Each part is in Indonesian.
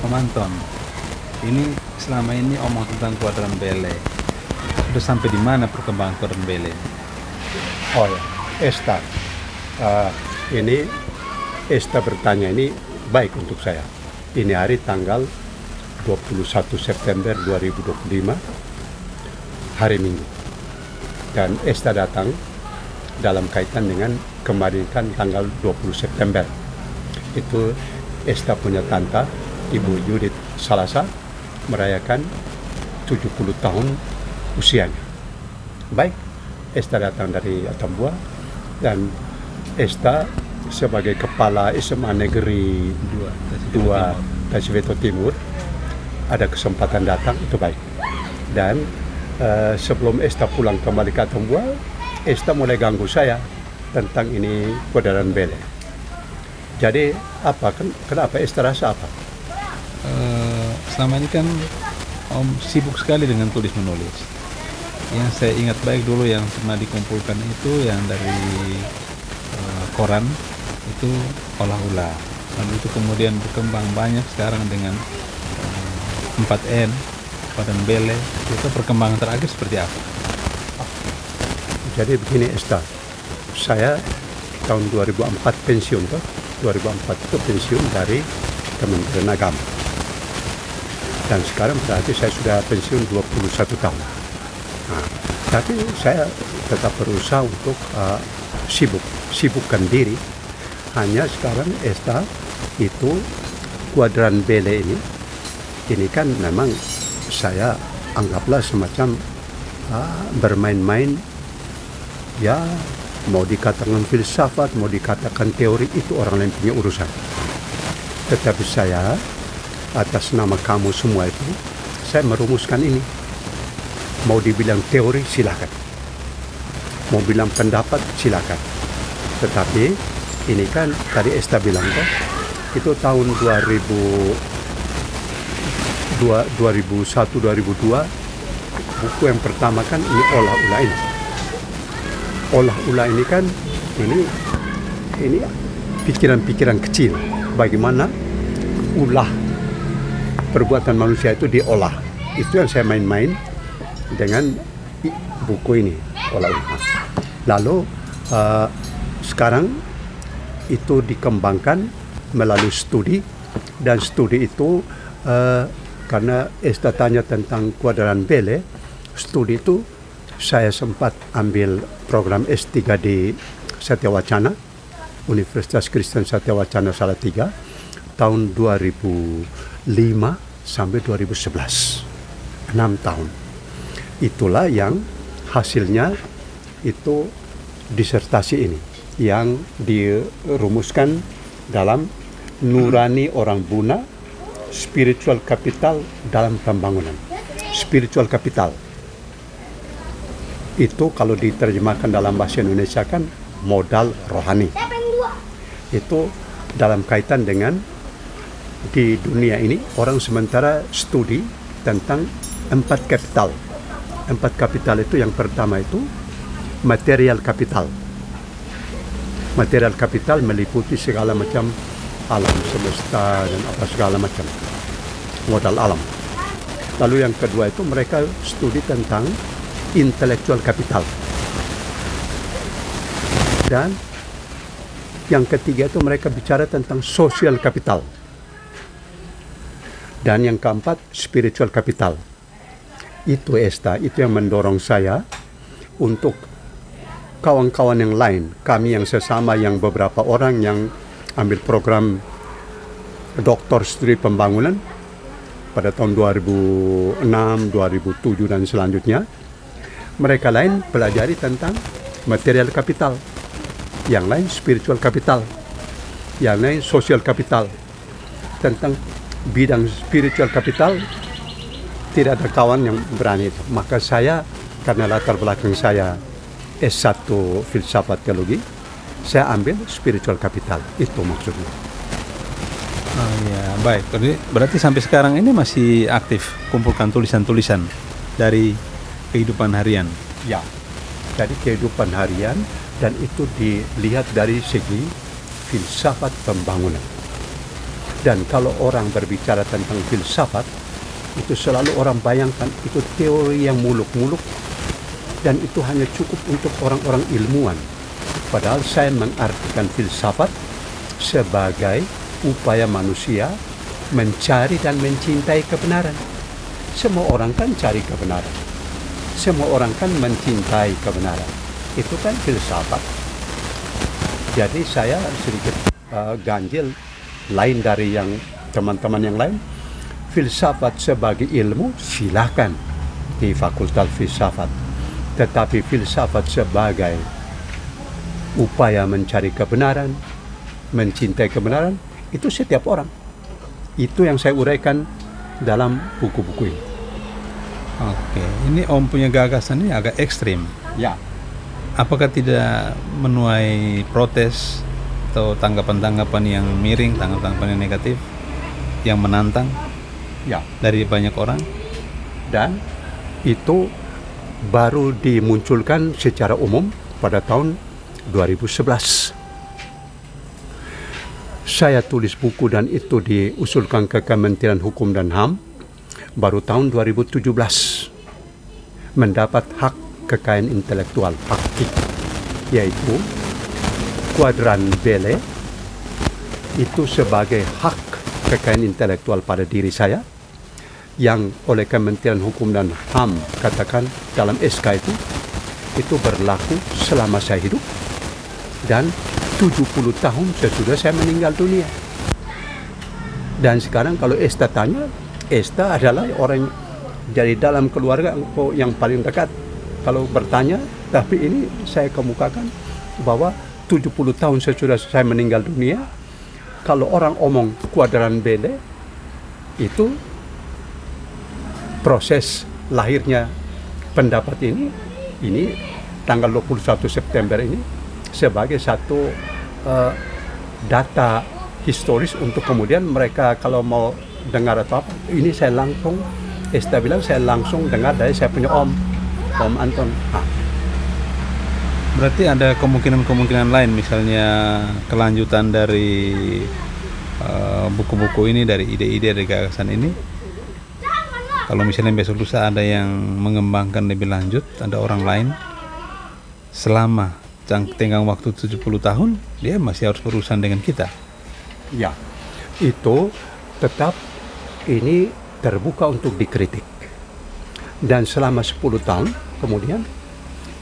Om Anton, ini selama ini omong tentang kuadran Bele. Sudah sampai di mana perkembangan kuadran Bele? Oh ya, Esta. Eh, ini Esta bertanya ini baik untuk saya. Ini hari tanggal 21 September 2025, hari Minggu. Dan Esta datang dalam kaitan dengan kemarin kan tanggal 20 September. Itu Esta punya tante, Ibu Judith Salasa, merayakan 70 tahun usianya. Baik, Esta datang dari Atambua dan Esta sebagai kepala SMA Negeri 2 Tasveto Timur ada kesempatan datang, itu baik. Dan sebelum Esta pulang kembali ke Atambua, Esta mulai ganggu saya tentang ini kuadran Bele. Jadi kenapa Esta rasa apa? Selama ini kan Om sibuk sekali dengan tulis menulis. Yang saya ingat baik dulu yang pernah dikumpulkan itu yang dari koran itu olah-ulah. Lalu itu kemudian berkembang banyak sekarang dengan 4N, kuadran Bele. Itu perkembangan terakhir seperti apa? Jadi begini Esta, saya tahun 2004 pensiun toh. 2004 itu pensiun dari Kementerian Agama. Dan sekarang berarti saya sudah pensiun 21 tahun. Nah, tapi saya tetap berusaha untuk sibukkan diri. Hanya sekarang Esta itu kuadran Bele ini kan memang saya anggaplah semacam bermain-main, ya mau dikatakan filsafat, mau dikatakan teori, itu orang lain punya urusan. Tetapi saya atas nama kamu semua itu saya merumuskan ini. Mau dibilang teori silakan, mau bilang pendapat silakan. Tetapi ini kan tadi Esta bilang kok itu tahun 2001 2002 buku yang pertama kan ini olah-ulah ini. Olah-ulah ini kan ini pikiran-pikiran kecil bagaimana ulah perbuatan manusia itu diolah. Itu yang saya main-main dengan buku ini olah-ulah. Lalu sekarang itu dikembangkan melalui studi, dan studi itu karena Esta tanya tentang kuadran Bele, studi itu saya sempat ambil program S3 di Satyawacana, Universitas Kristen Satyawacana Salatiga, tahun 2005 sampai 2011, 6 tahun. Itulah yang hasilnya itu disertasi ini yang dirumuskan dalam Nurani Orang Buna, Spiritual Capital dalam Pembangunan. Spiritual Capital itu kalau diterjemahkan dalam bahasa Indonesia kan modal rohani. Itu dalam kaitan dengan di dunia ini orang sementara studi tentang 4 kapital. 4 kapital itu yang pertama itu material kapital. Material kapital meliputi segala macam alam semesta dan apa segala macam modal alam. Lalu yang kedua itu mereka studi tentang intellectual kapital. Dan yang ketiga itu mereka bicara tentang social kapital. Dan yang keempat spiritual kapital. Itu Esta, itu yang mendorong saya untuk kawan-kawan yang lain, kami yang sesama, yang beberapa orang yang ambil program doktor studi pembangunan pada tahun 2006, 2007 dan selanjutnya. Mereka lain pelajari tentang material kapital, yang lain spiritual kapital, yang lain social kapital. Tentang bidang spiritual kapital tidak ada kawan yang berani itu. Maka saya, karena latar belakang saya S1 filsafat teologi, saya ambil spiritual capital. Itu maksudnya. Oh ya, baik. Berarti sampai sekarang ini masih aktif kumpulkan tulisan-tulisan dari kehidupan harian. Ya, dari kehidupan harian, dan itu dilihat dari segi filsafat pembangunan. Dan kalau orang berbicara tentang filsafat, itu selalu orang bayangkan itu teori yang muluk-muluk, dan itu hanya cukup untuk orang-orang ilmuwan. Padahal saya mengartikan filsafat sebagai upaya manusia mencari dan mencintai kebenaran. Semua orang kan cari kebenaran. Semua orang kan mencintai kebenaran. Itu kan filsafat. Jadi saya sedikit ganjil, lain dari yang teman-teman yang lain. Filsafat sebagai ilmu silakan di Fakultas Filsafat. Tetapi filsafat sebagai upaya mencari kebenaran, mencintai kebenaran, itu setiap orang. Itu yang saya uraikan dalam buku-buku ini. Oke, ini Om punya gagasan ini agak ekstrim. Ya, Apakah tidak menuai protes atau tanggapan-tanggapan yang miring, tanggapan yang negatif, yang menantang ya. dari banyak orang? Dan itu baru dimunculkan secara umum pada tahun 2011. Saya tulis buku dan itu diusulkan ke Kementerian Hukum dan HAM baru tahun 2017. Mendapat hak kekayaan intelektual, hak KIK, yaitu kuadran Belle itu sebagai hak kekayaan intelektual pada diri saya yang oleh Kementerian Hukum dan HAM katakan dalam SK itu berlaku selama saya hidup dan 70 tahun sesudah saya meninggal dunia. Dan sekarang kalau Esta tanya, Esta adalah orang dari dalam keluarga yang paling dekat. Kalau bertanya, tapi ini saya kemukakan bahwa 70 tahun sesudah saya meninggal dunia, kalau orang omong kuadran Belle, itu proses lahirnya pendapat ini tanggal 21 September ini sebagai satu data historis untuk kemudian mereka kalau mau dengar atau apa, ini saya langsung, Esta bilang saya langsung dengar dari saya punya Om Anton. Berarti ada kemungkinan-kemungkinan lain, misalnya kelanjutan dari buku-buku ini, dari ide-ide, dari gagasan ini. Kalau misalnya besok lusa ada yang mengembangkan lebih lanjut, ada orang lain, selama tenggang waktu 70 tahun, dia masih harus berurusan dengan kita. Ya, itu tetap ini terbuka untuk dikritik. Dan selama 10 tahun kemudian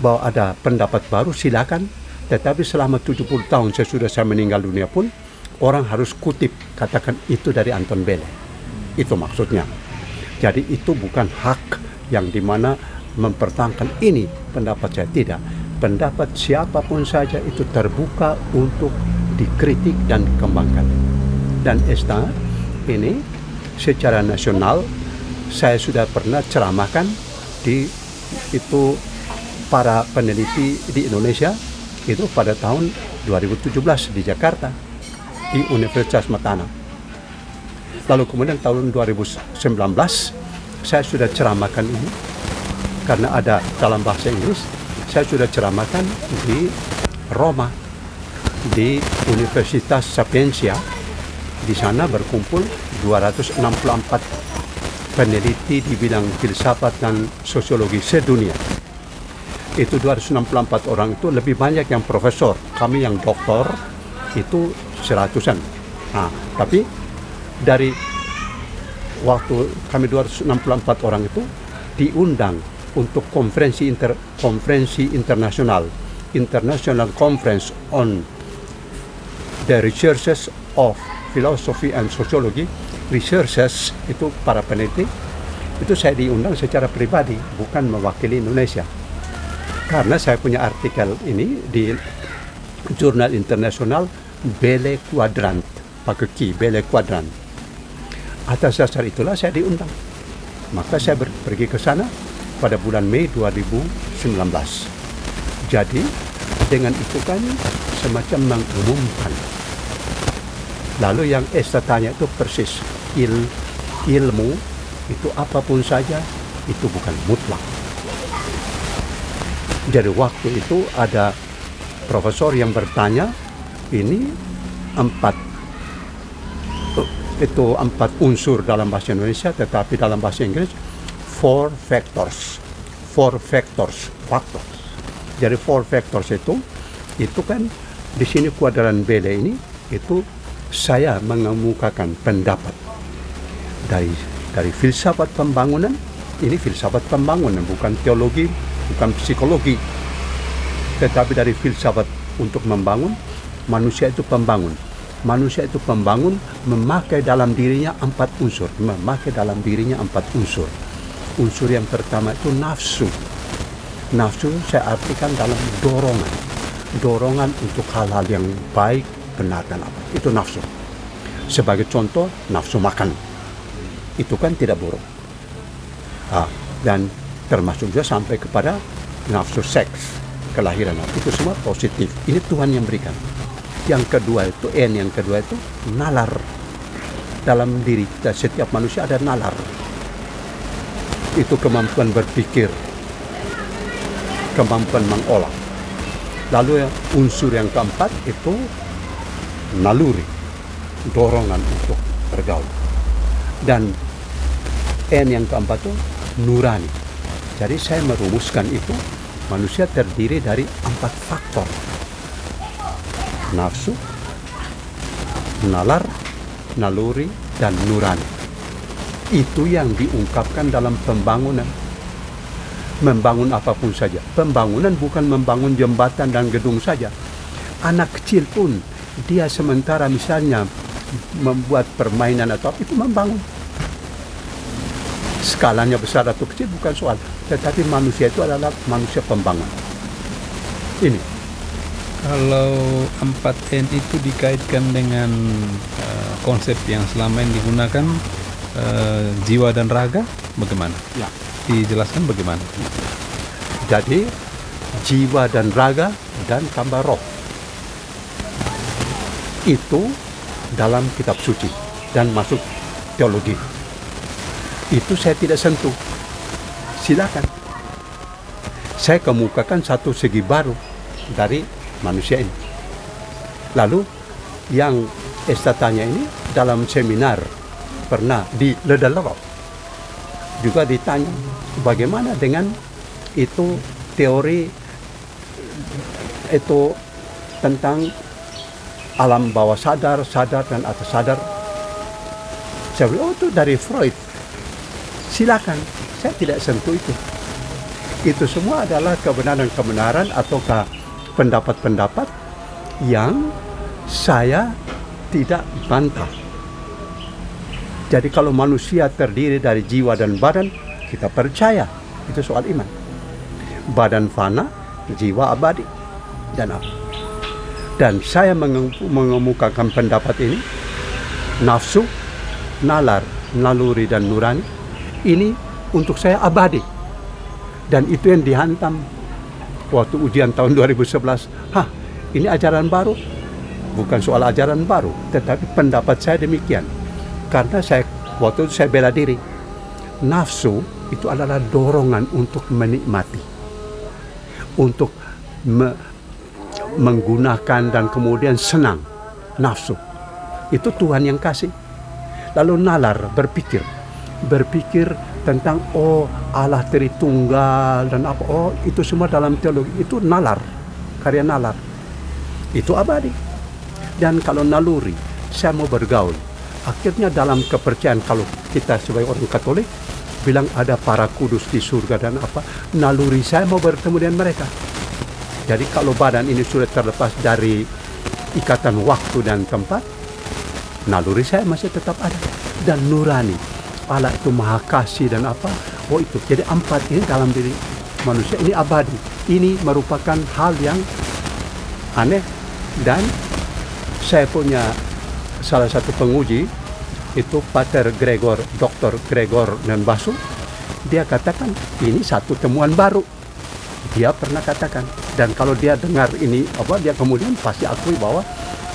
bahwa ada pendapat baru silakan, tetapi selama 70 tahun sesudah saya meninggal dunia pun orang harus kutip, katakan itu dari Anton Belle. Itu maksudnya. Jadi itu bukan hak yang dimana mempertahankan ini pendapat saya, tidak. Pendapat siapapun saja itu terbuka untuk dikritik dan dikembangkan. Dan Esta ini secara nasional saya sudah pernah ceramahkan di itu para peneliti di Indonesia itu pada tahun 2017 di Jakarta di Universitas Mataram. Lalu kemudian tahun 2019 saya sudah ceramahkan ini karena ada dalam bahasa Inggris. Saya sudah ceramahkan di Roma di Universitas Sapienza. Di sana berkumpul 264 peneliti di bidang filsafat dan sosiologi sedunia. Itu 264 orang itu lebih banyak yang profesor, kami yang doktor itu 100-an. Nah, tapi dari waktu kami 264 orang itu diundang untuk konferensi internasional, International Conference on the Researches of Philosophy and Sociology. Researches itu para peneliti, itu saya diundang secara pribadi, bukan mewakili Indonesia. Karena saya punya artikel ini di jurnal internasional Belle Quadrant, pakai Q, Belle Quadrant. Atas dasar itulah saya diundang. Maka saya pergi ke sana pada bulan Mei 2019. Jadi dengan itu kan semacam mengumumkan. Lalu yang Esta tanya itu persis, ilmu itu apapun saja itu bukan mutlak. Jadi waktu itu ada profesor yang bertanya, ini 4 itu 4 unsur dalam bahasa Indonesia, tetapi dalam bahasa Inggris 4 factors. 4 factors, Jadi 4 factors itu kan di sini kuadran Bele ini itu saya mengemukakan pendapat dari filsafat pembangunan. Ini filsafat pembangunan, bukan teologi, bukan psikologi, tetapi dari filsafat untuk membangun. Manusia itu pembangun. Manusia itu pembangun memakai dalam dirinya 4 unsur. Unsur yang pertama itu nafsu. Nafsu saya artikan dalam dorongan untuk hal-hal yang baik, benar dan apa. Itu nafsu. Sebagai contoh, nafsu makan. Itu kan tidak buruk. Dan termasuk juga sampai kepada nafsu seks, kelahiran. Itu semua positif. Ini Tuhan yang berikan. Yang kedua itu nalar. Dalam diri kita setiap manusia ada nalar. Itu kemampuan berpikir, kemampuan mengolah. Lalu unsur yang keempat itu naluri, dorongan untuk bergaul. Dan yang keempat itu nurani. Jadi saya merumuskan itu, manusia terdiri dari 4 faktor. Nafsu, nalar, naluri, dan nurani. Itu yang diungkapkan dalam pembangunan. Membangun apapun saja. Pembangunan bukan membangun jembatan dan gedung saja. Anak kecil pun, dia sementara misalnya membuat permainan atau apa, itu membangun. Skalanya besar atau kecil bukan soal. Tetapi manusia itu adalah manusia pembangun. Ini. Kalau 4N itu dikaitkan dengan konsep yang selama ini digunakan, jiwa dan raga, bagaimana? Ya. Dijelaskan bagaimana? Jadi jiwa dan raga dan tambah roh. Itu dalam kitab suci dan masuk teologi. Itu saya tidak sentuh. Silakan. Saya kemukakan satu segi baru dari manusia ini. Lalu yang tanya ini dalam seminar pernah di Ledalorok juga ditanya bagaimana dengan itu teori itu tentang alam bawah sadar, sadar dan atas sadar. Saya bilang, itu dari Freud. Silakan, saya tidak sentuh itu. Itu semua adalah kebenaran-kebenaran ataukah pendapat-pendapat yang saya tidak bantah. Jadi kalau manusia terdiri dari jiwa dan badan, kita percaya. Itu soal iman. Badan fana, jiwa abadi. Dan apa? Dan saya mengemukakan pendapat ini, nafsu, nalar, naluri dan nurani, ini untuk saya abadi. Dan itu yang dihantam waktu ujian tahun 2011. Ini ajaran baru? Bukan soal ajaran baru, tetapi pendapat saya demikian. Karena waktu itu saya bela diri. Nafsu itu adalah dorongan untuk menikmati, untuk menggunakan dan kemudian senang. Nafsu itu Tuhan yang kasih. Lalu nalar, berpikir tentang Allah Tritunggal dan apa, itu semua dalam teologi. Itu nalar, karya nalar. Itu abadi. Dan kalau naluri, saya mau bergaul. Akhirnya dalam kepercayaan, kalau kita sebagai orang Katolik bilang ada para kudus di surga dan apa, naluri saya mau bertemu dengan mereka. Jadi kalau badan ini sudah terlepas dari ikatan waktu dan tempat, naluri saya masih tetap ada. Dan nurani, Allah itu maha kasih dan apa, itu. Jadi 4 ini dalam diri manusia, ini abadi. Ini merupakan hal yang aneh. Dan saya punya salah satu penguji, itu Pater Gregor, Dr. Gregor Nembasu. Dia katakan ini satu temuan baru. Dia pernah katakan. Dan kalau dia dengar ini, dia kemudian pasti akui bahwa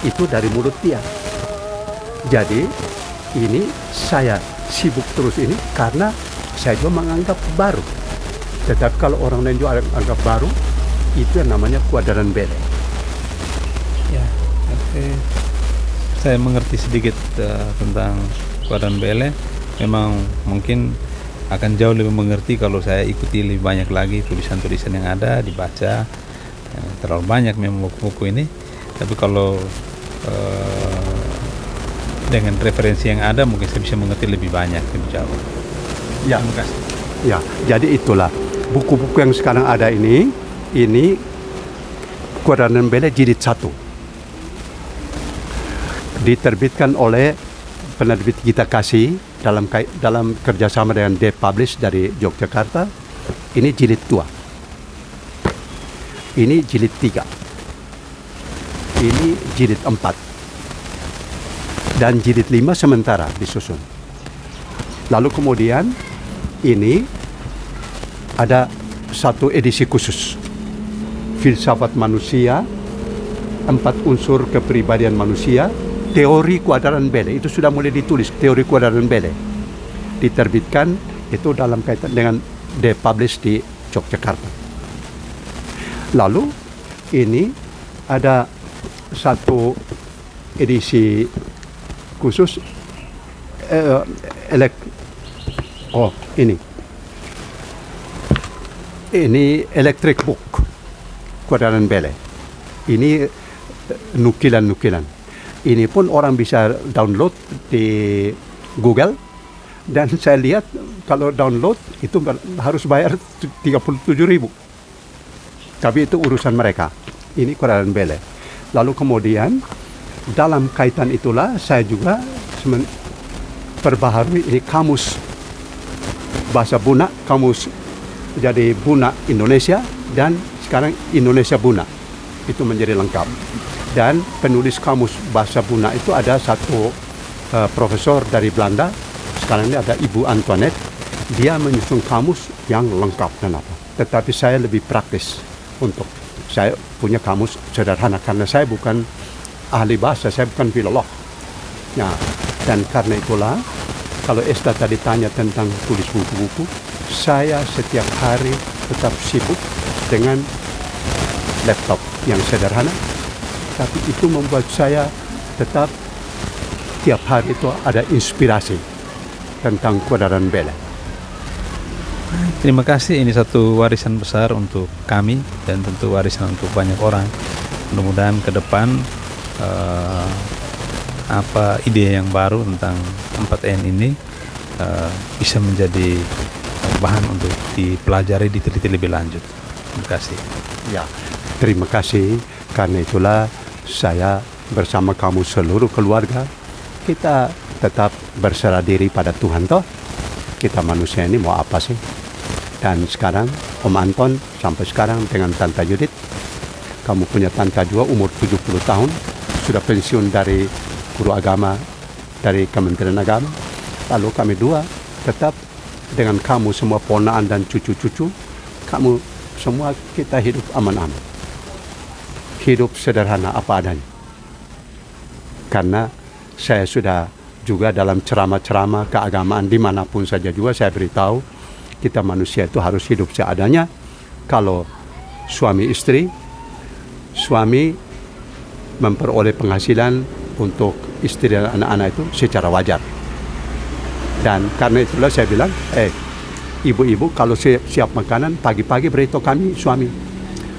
itu dari mulut dia. Jadi ini saya sibuk terus ini karena saya juga menganggap baru. Tetapi kalau orang lain juga anggap baru, itu yang namanya kuadran Bele. Ya, oke. saya mengerti sedikit tentang Quadran Bele. Memang mungkin akan jauh lebih mengerti kalau saya ikuti lebih banyak lagi tulisan-tulisan yang ada, dibaca. Terlalu banyak memang buku-buku ini. Tapi kalau dengan referensi yang ada mungkin saya bisa mengerti lebih banyak, lebih jauh. Ya, Terima kasih. ya. Jadi itulah buku-buku yang sekarang ada ini Quadran Bele jilid 1. Diterbitkan oleh penerbit Gita Kasih dalam kerjasama dengan The Publish dari Yogyakarta. Ini jilid 2. Ini jilid 3. Ini jilid 4. Dan jilid 5 sementara disusun. Lalu kemudian ini ada satu edisi khusus. Filsafat manusia, 4 unsur kepribadian manusia, teori Quadran Bele. Itu sudah mulai ditulis, teori Quadran Bele. Diterbitkan itu dalam kaitan dengan The Publish di Yogyakarta. Lalu ini ada satu edisi khusus ini electric book Quadran Bele. Ini nukilan-nukilan. Ini pun orang bisa download di Google, dan saya lihat kalau download itu harus bayar 37.000. Tapi itu urusan mereka. Ini Quadran Bele. Lalu kemudian dalam kaitan itulah saya juga perbaharui ini kamus bahasa Buna, kamus jadi Buna Indonesia, dan sekarang Indonesia Buna itu menjadi lengkap. Dan penulis kamus bahasa Buna itu ada satu profesor dari Belanda, sekarang ini ada Ibu Antoinette. Dia menyusun kamus yang lengkap dan apa. Tetapi saya lebih praktis, untuk saya punya kamus sederhana karena saya bukan ahli bahasa, saya bukan filolog. Nah, dan karena itulah kalau Esta tadi tanya tentang tulis buku-buku, saya setiap hari tetap sibuk dengan laptop yang sederhana, tapi itu membuat saya tetap tiap hari itu ada inspirasi tentang Quadran Bele. Terima kasih, ini satu warisan besar untuk kami dan tentu warisan untuk banyak orang. Mudah-mudahan ke depan apa ide yang baru tentang 4N ini bisa menjadi bahan untuk dipelajari, diteliti lebih lanjut. Terima kasih. Ya, terima kasih. Karena itulah saya bersama kamu seluruh keluarga, kita tetap berserah diri pada Tuhan toh. Kita manusia ini mau apa sih? Dan sekarang Om Anton sampai sekarang dengan Tante Judith, kamu punya tante juga umur 70 tahun, sudah pensiun dari guru agama dari Kementerian Agama. Lalu kami dua tetap dengan kamu semua ponaan dan cucu-cucu, kamu semua kita hidup aman-aman. Hidup sederhana apa adanya. Karena saya sudah juga dalam ceramah-ceramah keagamaan dimanapun saja juga saya beritahu, kita manusia itu harus hidup seadanya. Kalau suami istri, suami memperoleh penghasilan untuk istri dan anak-anak itu secara wajar. Dan karena itulah saya bilang, ibu-ibu kalau siap makanan, pagi-pagi beritahu kami suami,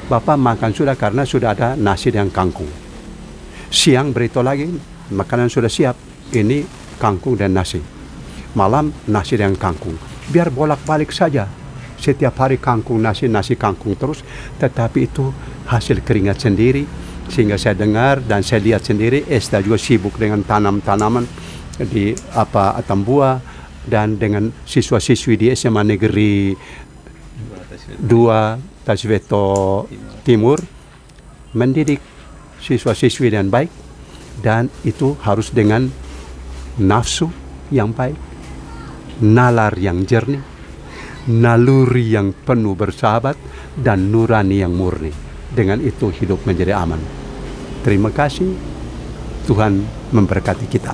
Bapak makan sudah karena sudah ada nasi dan kangkung. Siang beritahu lagi, makanan sudah siap, ini kangkung dan nasi. Malam nasi dan kangkung. Biar bolak-balik saja. Setiap hari kangkung, nasi kangkung terus. Tetapi itu hasil keringat sendiri. Sehingga saya dengar dan saya lihat sendiri, Esta juga sibuk dengan tanam-tanaman di Atambua, dan dengan siswa-siswi di SMA Negeri 2 Tasveto Timur, mendidik siswa-siswi dengan baik, dan itu harus dengan nafsu yang baik, nalar yang jernih, naluri yang penuh bersahabat, dan nurani yang murni. Dengan itu hidup menjadi aman. Terima kasih. Tuhan memberkati kita.